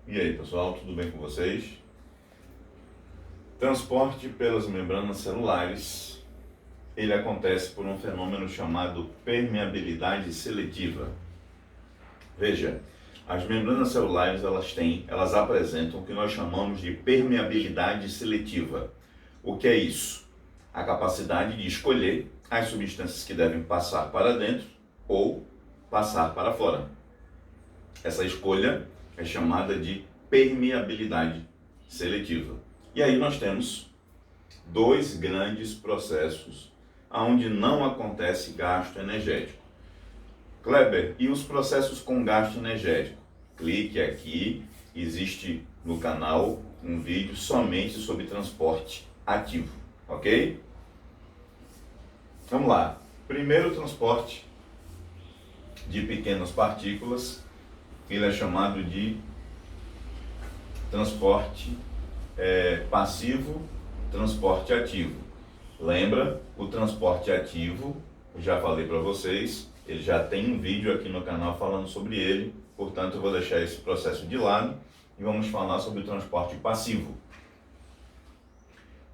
E aí, pessoal, tudo bem com vocês? Transporte pelas membranas celulares, ele acontece por um fenômeno chamado permeabilidade seletiva. Veja, as membranas celulares elas apresentam o que nós chamamos de permeabilidade seletiva. O que é isso? A capacidade de escolher as substâncias que devem passar para dentro ou passar para fora. Essa escolha é chamada de permeabilidade seletiva. E aí nós temos dois grandes processos onde não acontece gasto energético. Kleber, e os processos com gasto energético? Clique aqui, existe no canal um vídeo somente sobre transporte ativo, ok? Vamos lá. Primeiro, transporte de pequenas partículas, ele é chamado de transporte passivo, transporte ativo. Lembra, o transporte ativo, eu já falei para vocês, ele já tem um vídeo aqui no canal falando sobre ele, portanto eu vou deixar esse processo de lado e vamos falar sobre o transporte passivo.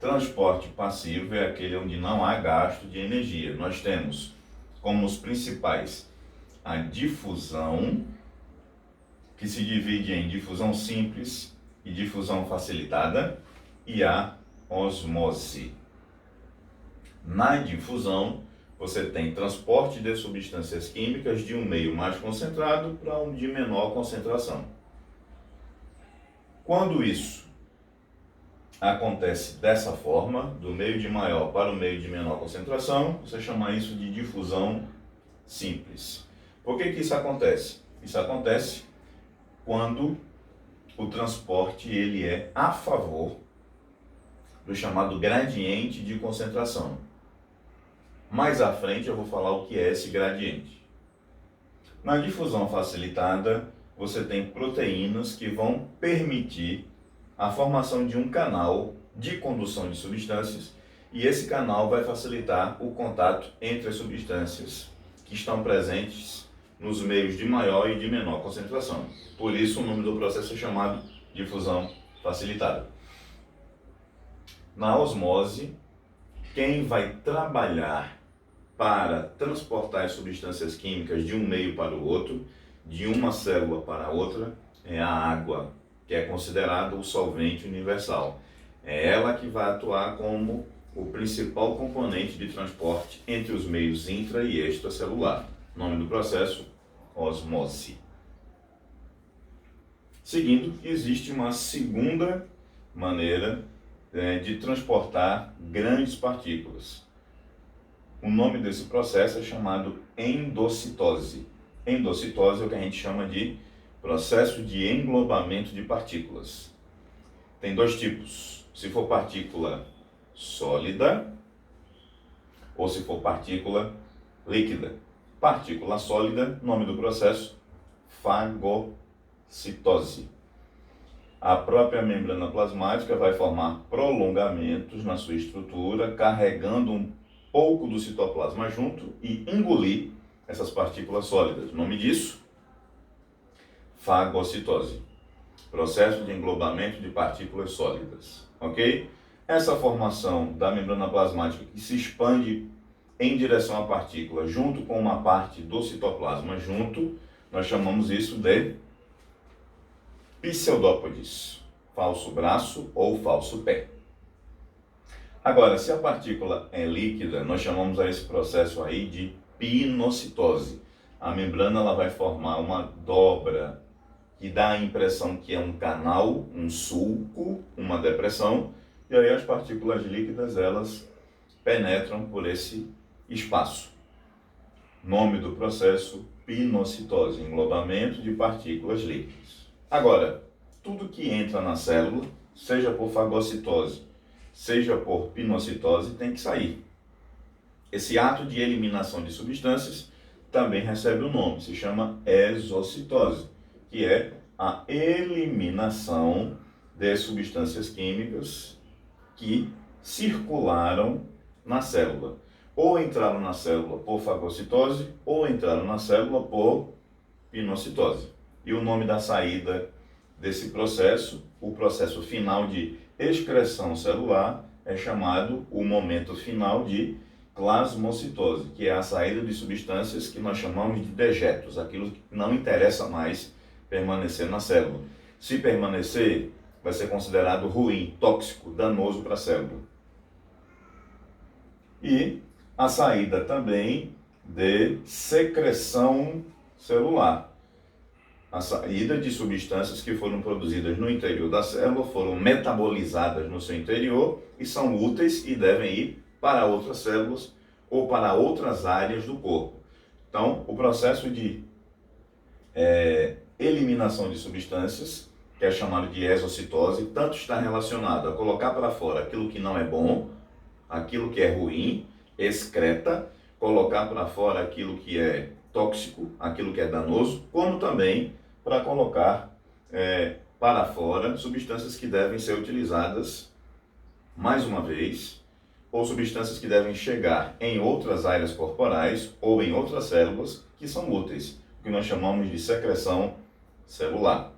Transporte passivo é aquele onde não há gasto de energia. Nós temos como os principais a difusão, que se divide em difusão simples e difusão facilitada, e a osmose. Na difusão, você tem transporte de substâncias químicas de um meio mais concentrado para um de menor concentração. Quando isso acontece dessa forma, do meio de maior para o meio de menor concentração, você chama isso de difusão simples. Por que isso acontece? Isso acontece quando o transporte ele é a favor do chamado gradiente de concentração. Mais à frente eu vou falar o que é esse gradiente. Na difusão facilitada, você tem proteínas que vão permitir a formação de um canal de condução de substâncias, e esse canal vai facilitar o contato entre as substâncias que estão presentes nos meios de maior e de menor concentração. Por isso o nome do processo é chamado difusão facilitada. Na osmose, quem vai trabalhar para transportar as substâncias químicas de um meio para o outro, de uma célula para outra, é a água, que é considerada o solvente universal. É ela que vai atuar como o principal componente de transporte entre os meios intra e extracelular. Nome do processo, osmose. Seguindo, existe uma segunda maneira de transportar grandes partículas. O nome desse processo é chamado endocitose. Endocitose é o que a gente chama de processo de englobamento de partículas. Tem dois tipos, se for partícula sólida ou se for partícula líquida. Partícula sólida, nome do processo, fagocitose. A própria membrana plasmática vai formar prolongamentos na sua estrutura, carregando um pouco do citoplasma junto e engolir essas partículas sólidas. O nome disso? Fagocitose. Processo de englobamento de partículas sólidas. Ok? Essa formação da membrana plasmática que se expande em direção à partícula junto com uma parte do citoplasma junto, nós chamamos isso de pseudópodes, falso braço ou falso pé. Agora, se a partícula é líquida, nós chamamos a esse processo aí de pinocitose. A membrana ela vai formar uma dobra que dá a impressão que é um canal, um sulco, uma depressão, e aí as partículas líquidas elas penetram por esse espaço. Nome do processo, pinocitose, englobamento de partículas líquidas. Agora, tudo que entra na célula, seja por fagocitose, seja por pinocitose, tem que sair. Esse ato de eliminação de substâncias também recebe um nome, se chama exocitose, que é a eliminação de substâncias químicas que circularam na célula. Ou entraram na célula por fagocitose, ou entraram na célula por pinocitose. E o nome da saída desse processo, o processo final de excreção celular, é chamado o momento final de plasmocitose, que é a saída de substâncias que nós chamamos de dejetos, aquilo que não interessa mais permanecer na célula. Se permanecer, vai ser considerado ruim, tóxico, danoso para a célula. E a saída também de secreção celular. A saída de substâncias que foram produzidas no interior da célula, foram metabolizadas no seu interior e são úteis e devem ir para outras células ou para outras áreas do corpo. Então, o processo de eliminação de substâncias, que é chamado de exocitose, tanto está relacionado a colocar para fora aquilo que não é bom, aquilo que é ruim, excreta, colocar para fora aquilo que é tóxico, aquilo que é danoso, como também para colocar para fora substâncias que devem ser utilizadas mais uma vez, ou substâncias que devem chegar em outras áreas corporais ou em outras células que são úteis, o que nós chamamos de secreção celular.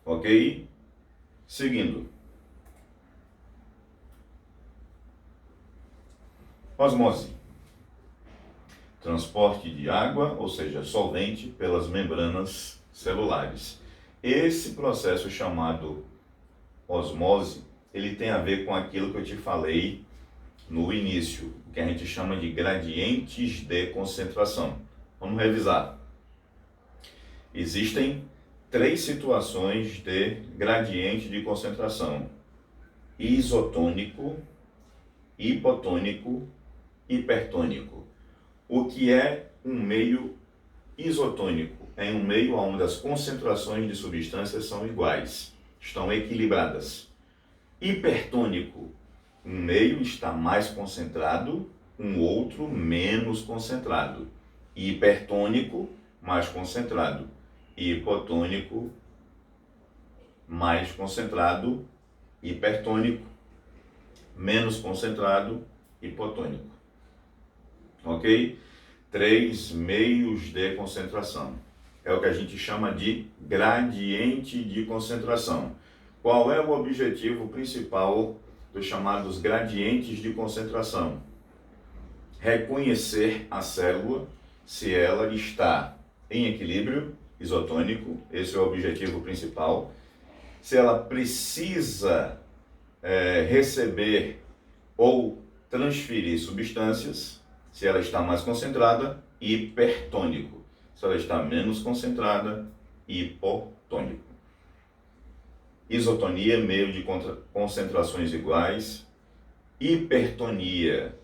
Ok? Seguindo. Osmose. Transporte de água, ou seja, solvente, pelas membranas celulares. Esse processo chamado osmose, ele tem a ver com aquilo que eu te falei no início, que a gente chama de gradientes de concentração. Vamos revisar. Existem 3 situações de gradiente de concentração: isotônico, hipotônico, hipertônico. O que é um meio isotônico? É um meio onde as concentrações de substâncias são iguais, estão equilibradas. Hipertônico, um meio está mais concentrado, um outro menos concentrado. Hipertônico, mais concentrado. Hipotônico, mais concentrado. Hipertônico, menos concentrado. Hipotônico. Ok? 3 meios de concentração. É o que a gente chama de gradiente de concentração. Qual é o objetivo principal dos chamados gradientes de concentração? Reconhecer a célula se ela está em equilíbrio isotônico, esse é o objetivo principal. Se ela precisa receber ou transferir substâncias, se ela está mais concentrada, hipertônico. Se ela está menos concentrada, hipotônico. Isotonia, meio de concentrações iguais. Hipertonia,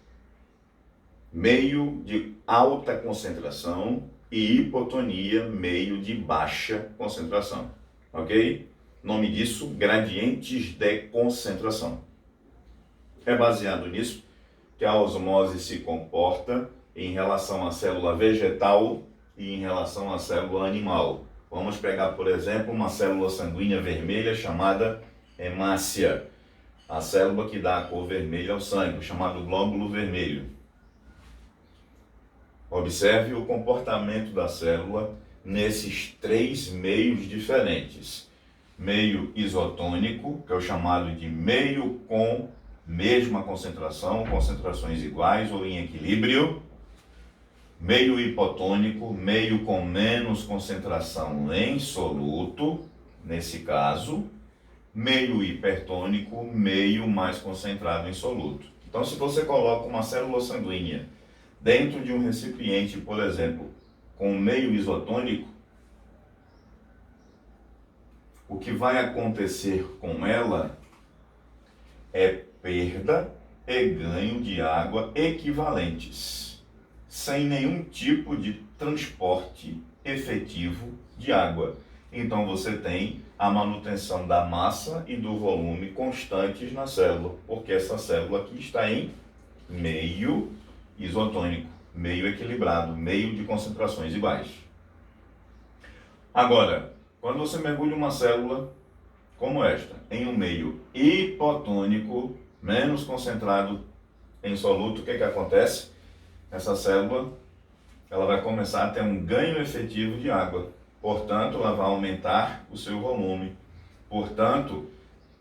meio de alta concentração. E hipotonia, meio de baixa concentração. Ok? Nome disso, gradientes de concentração. É baseado nisso que a osmose se comporta em relação à célula vegetal e em relação à célula animal. Vamos pegar, por exemplo, uma célula sanguínea vermelha chamada hemácia, a célula que dá a cor vermelha ao sangue, chamado glóbulo vermelho. Observe o comportamento da célula nesses 3 meios diferentes. Meio isotônico, que é o chamado de meio com mesma concentração, concentrações iguais ou em equilíbrio. Meio hipotônico, meio com menos concentração em soluto, nesse caso. Meio hipertônico, meio mais concentrado em soluto. Então, se você coloca uma célula sanguínea dentro de um recipiente, por exemplo, com meio isotônico, o que vai acontecer com ela é perda e ganho de água equivalentes, sem nenhum tipo de transporte efetivo de água. Então você tem a manutenção da massa e do volume constantes na célula, porque essa célula aqui está em meio isotônico, meio equilibrado, meio de concentrações iguais. Agora, quando você mergulha uma célula como esta, em um meio hipotônico, menos concentrado em soluto, o que acontece? Essa célula ela vai começar a ter um ganho efetivo de água. Portanto, ela vai aumentar o seu volume. Portanto,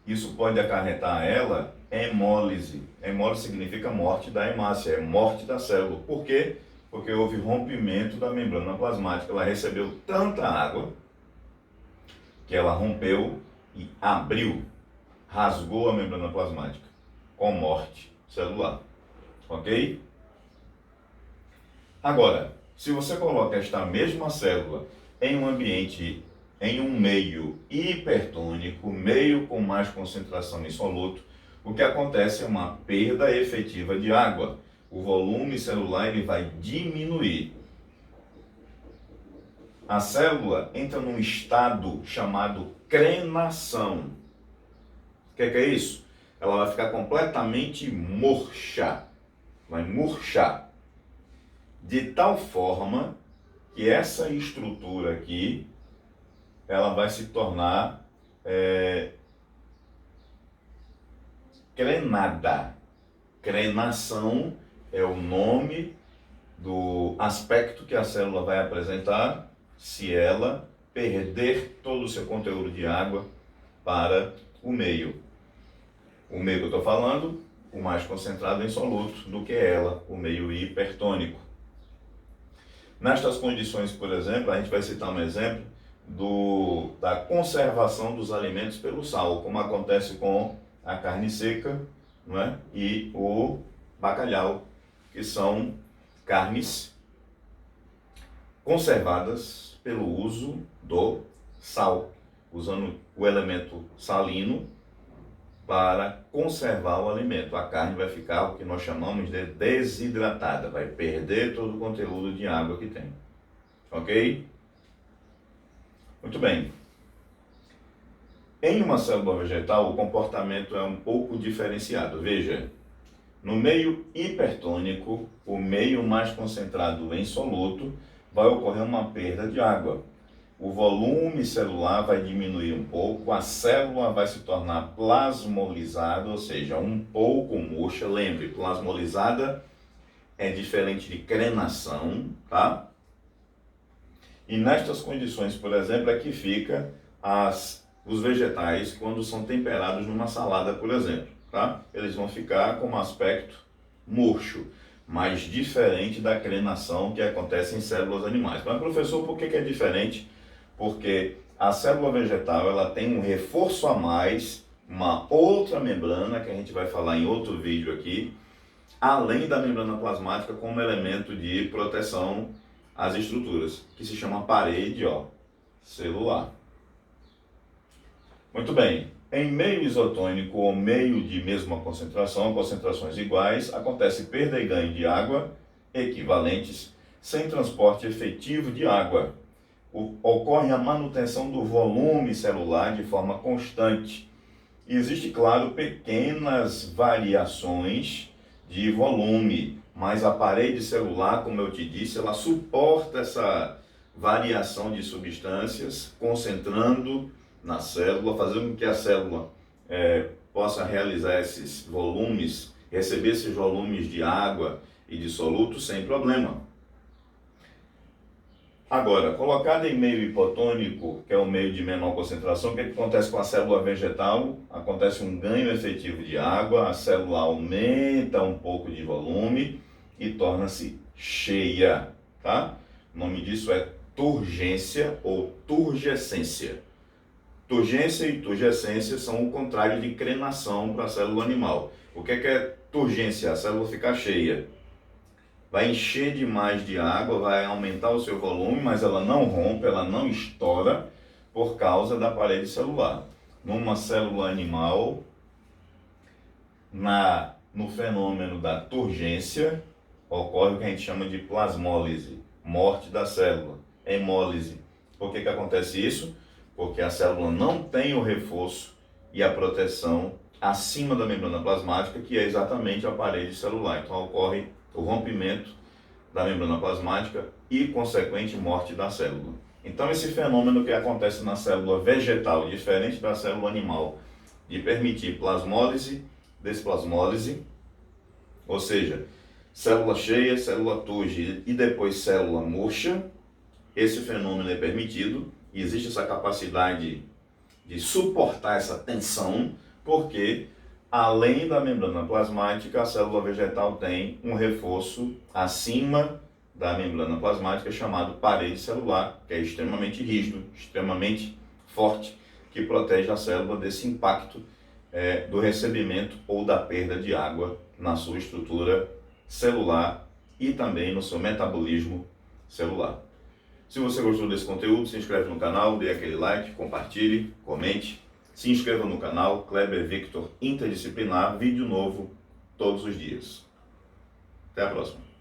isso pode acarretar a ela hemólise. Hemólise significa morte da hemácia, é morte da célula. Por quê? Porque houve rompimento da membrana plasmática. Ela recebeu tanta água que ela rompeu e abriu, rasgou a membrana plasmática, com morte celular. Ok? Agora, se você coloca esta mesma célula em um ambiente, em um meio hipertônico, meio com mais concentração em soluto, o que acontece é uma perda efetiva de água. O volume celular ele vai diminuir. A célula entra num estado chamado crenação. O que é isso? Ela vai ficar completamente murcha. Vai murchar. De tal forma que essa estrutura aqui, ela vai se tornar crenada. Crenação é o nome do aspecto que a célula vai apresentar se ela perder todo o seu conteúdo de água para o meio. O meio que eu estou falando, o mais concentrado em soluto do que ela, o meio hipertônico. Nestas condições, por exemplo, a gente vai citar um exemplo da conservação dos alimentos pelo sal, como acontece com a carne seca, não é? E o bacalhau, que são carnes conservadas pelo uso do sal, usando o elemento salino para conservar o alimento. A carne vai ficar o que nós chamamos de desidratada, vai perder todo o conteúdo de água que tem. Ok? Muito bem. Em uma célula vegetal, o comportamento é um pouco diferenciado. Veja, no meio hipertônico, o meio mais concentrado em soluto, vai ocorrer uma perda de água. O volume celular vai diminuir um pouco, a célula vai se tornar plasmolizada, ou seja, um pouco murcha. Lembre, plasmolizada é diferente de crenação, tá? E nestas condições, por exemplo, é que fica os vegetais quando são temperados numa salada, por exemplo, tá? Eles vão ficar com um aspecto murcho, mas diferente da crenação que acontece em células animais. Mas, professor, por que é diferente? Porque a célula vegetal ela tem um reforço a mais, uma outra membrana, que a gente vai falar em outro vídeo aqui, além da membrana plasmática como elemento de proteção às estruturas, que se chama parede celular. Muito bem, em meio isotônico ou meio de mesma concentração, concentrações iguais, acontece perda e ganho de água equivalentes sem transporte efetivo de água. Ocorre a manutenção do volume celular de forma constante. E existe, claro, pequenas variações de volume, mas a parede celular, como eu te disse, ela suporta essa variação de substâncias, concentrando na célula, fazendo com que a célula possa realizar esses volumes, receber esses volumes de água e de soluto sem problema. Agora, colocada em meio hipotônico, que é o meio de menor concentração, o que acontece com a célula vegetal? Acontece um ganho efetivo de água, a célula aumenta um pouco de volume e torna-se cheia, tá? O nome disso é turgência ou turgescência. Turgência e turgescência são o contrário de crenação para a célula animal. O que é turgência? A célula ficar cheia. Vai encher demais de água, vai aumentar o seu volume, mas ela não rompe, ela não estoura por causa da parede celular. Numa célula animal, no fenômeno da turgência, ocorre o que a gente chama de plasmólise, morte da célula, hemólise. Por que acontece isso? Porque a célula não tem o reforço e a proteção acima da membrana plasmática, que é exatamente a parede celular. Então ocorre o rompimento da membrana plasmática e consequente morte da célula. Então esse fenômeno que acontece na célula vegetal, diferente da célula animal, de permitir plasmólise, desplasmólise, ou seja, célula cheia, célula turge e depois célula murcha, esse fenômeno é permitido e existe essa capacidade de suportar essa tensão, porque além da membrana plasmática, a célula vegetal tem um reforço acima da membrana plasmática chamado parede celular, que é extremamente rígido, extremamente forte, que protege a célula desse impacto do recebimento ou da perda de água na sua estrutura celular e também no seu metabolismo celular. Se você gostou desse conteúdo, se inscreve no canal, dê aquele like, compartilhe, comente. Se inscreva no canal Kleber Victor Interdisciplinar, vídeo novo todos os dias. Até a próxima.